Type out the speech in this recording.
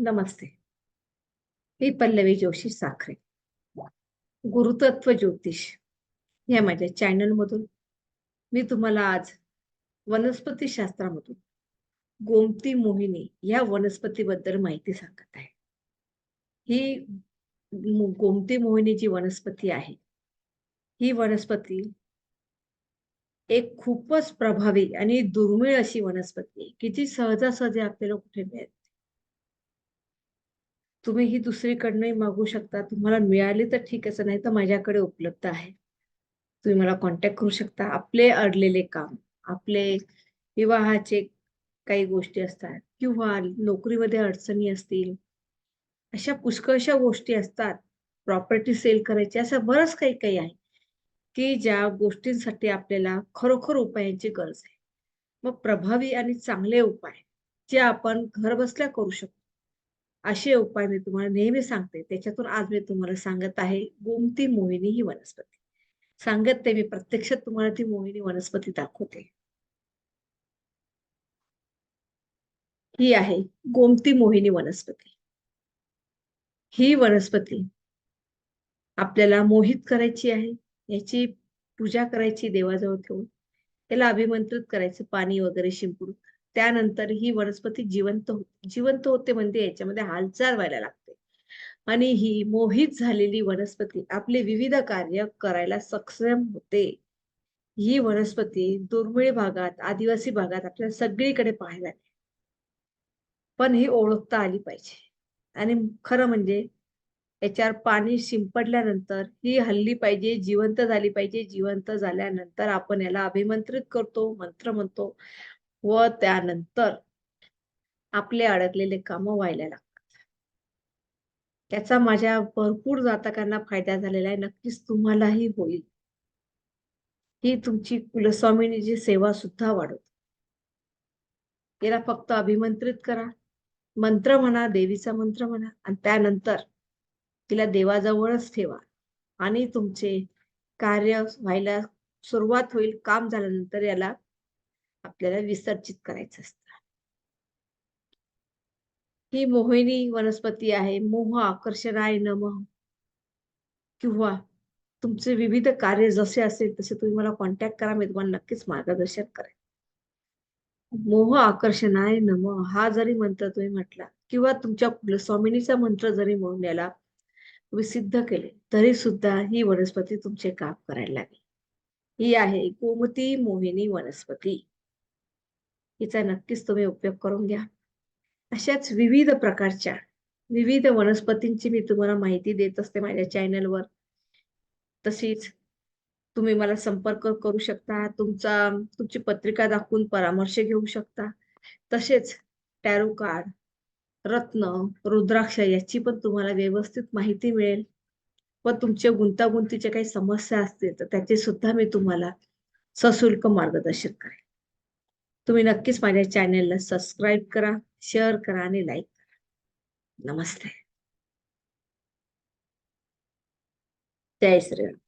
नमस्ते. मी पल्लवी जोशी साखरे. गुरुतत्व ज्योतिष या माझ्या चॅनलमधून मी तुम्हाला आज वनस्पती शास्त्रामधून गोमती मोहिनी या वनस्पतीबद्दल माहिती सांगत आहे. ही गोमती मोहिनी जी वनस्पती आहे, ही वनस्पती एक खूपच प्रभावी आणि दुर्मिळ अशी वनस्पती आहे, की जी सहजासहजी आपल्याला कुठे मिळत. तुम्ही ही दुसरीकडनंही मागवू शकता. तुम्हाला मिळाली तर ठीक आहे, नाही तर माझ्याकडे उपलब्ध आहे. तुम्ही मला कॉन्टॅक्ट करू शकता. आपले अडलेले काम, आपले विवाहाचे काही गोष्टी असतात किंवा नोकरीमध्ये अडचणी असतील, अशा पुष्कळशा गोष्टी असतात. प्रॉपर्टी सेल करायची, असं बरंच काही-काही आहे, की ज्या गोष्टींसाठी आपल्याला खरोखर उपायांची गरज आहे. मग प्रभावी आणि चांगले उपाय जे आपण घरबसल्या करू शकतो. असे उपाय मी तुम्हाला नेहमी सांगते. त्याच्यातून आज मी तुम्हाला सांगत आहे, गोमती मोहिनी ही वनस्पती. सांगत नाही, मी प्रत्यक्षात तुम्हाला ती मोहिनी वनस्पती दाखवते. ही आहे गोमती मोहिनी वनस्पती. ही वनस्पती आपल्याला मोहित करायची आहे. याची पूजा करायची देवाजवळ ठेवून. त्याला अभिमंत्रित करायचं पाणी वगैरे शिंपडून. त्यानंतर ही वनस्पती जिवंत होते. जिवंत होते म्हणजे याच्यामध्ये हालचाल व्हायला लागते. आणि ही मोहित झालेली वनस्पती आपले विविध कार्य करायला सक्षम होते. ही वनस्पती दुर्मिळ भागात, आदिवासी भागात आपल्याला सगळीकडे पाहायला मिळते. पण ही ओळखता आली पाहिजे. आणि खरं म्हणजे याच्यावर पाणी शिंपडल्यानंतर ही हलली पाहिजे, जिवंत झाली पाहिजे. जिवंत झाल्यानंतर आपण याला अभिमंत्रित करतो, मंत्र म्हणतो व त्यानंतर आपले अडकलेले कामं व्हायला लागतात. त्याचा माझ्या भरपूर जातकांना फायदा झालेला आहे. नक्कीच तुम्हालाही होईल. ही तुमची कुलस्वामिनीची सेवा सुद्धा वाढवते. तिला फक्त अभिमंत्रित करा. मंत्र म्हणा, देवीचा मंत्र म्हणा आणि त्यानंतर तिला देवाजवळच ठेवा आणि तुमचे कार्य व्हायला सुरुवात होईल. काम झाल्यानंतर याला आपल्याला विसर्जित करायचं असतं. ही मोहिनी वनस्पती आहे. मोह आकर्षणाय नमः किंवा तुमचे विविध कार्य जसे असेल तसे तुम्ही मला कॉन्टॅक्ट करा. मी तुम्हाला नक्कीच मार्गदर्शन करेन. मोह आकर्षणाय नमः हा जरी मंत्र तुम्ही म्हटला किंवा तुमच्या कुलस्वामिनीचा मंत्र जरी म्हणून याला तुम्ही सिद्ध केले, तरी सुद्धा ही वनस्पती तुमचे काम करायला लागेल. ही आहे गोमती मोहिनी वनस्पती. हिचा नक्कीच तुम्ही उपयोग करून घ्या. अशाच विविध प्रकारच्या विविध वनस्पतींची मी तुम्हाला माहिती देत असते माझ्या चॅनलवर. तशीच तुम्ही मला संपर्क करू शकता. तुमची पत्रिका दाखवून परामर्श घेऊ शकता. तसेच टॅरो कार्ड, रत्न, रुद्राक्ष याची पण तुम्हाला व्यवस्थित माहिती मिळेल व तुमच्या गुंतागुंतीच्या काही समस्या असतील तर त्याचे सुद्धा मी तुम्हाला सशुल्क मार्गदर्शन करेन. तुम्ही नक्कीच माझ्या चॅनेलला सबस्क्राईब करा, शेअर करा आणि लाईक करा. नमस्ते. जय श्रीराम.